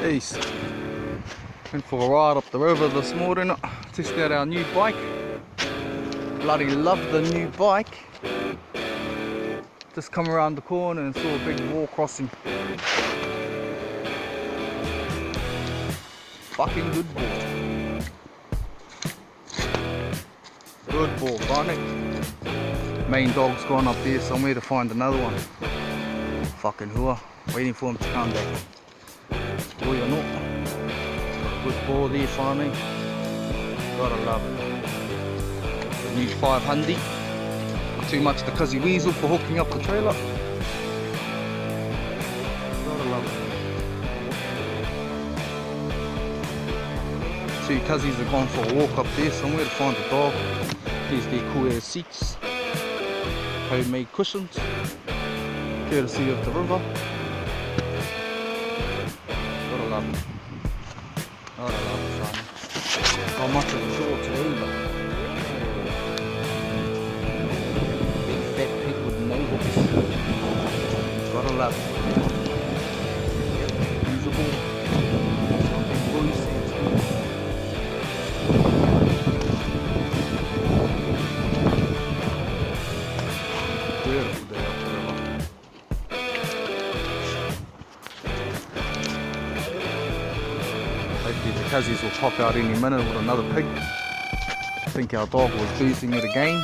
East. Went for a ride up the river this morning, test out our new bike. Bloody love the new bike. Just come around the corner and saw a big wall crossing. Fucking good ball. Good ball, Barney. Main dog's gone up there somewhere to find another one. Fucking hua, waiting for him to come back. Boy or not. Good ball there, Barney. Gotta love it. The new 500. Not too much the cuzzy weasel for hooking up the trailer. Gotta love it. Two cuzzies have gone for a walk up there somewhere to find a dog. Here's their cool air seats. Homemade cushions. Courtesy of the river. Gotta love it. Gotta love it, son. Not much of a short either. Big fat pig with no hooks. Gotta love it. Usable. Something fully sensitive. Beautiful day up the river. Hopefully the cuzzies will pop out any minute with another pig. I think our dog was boozing it again.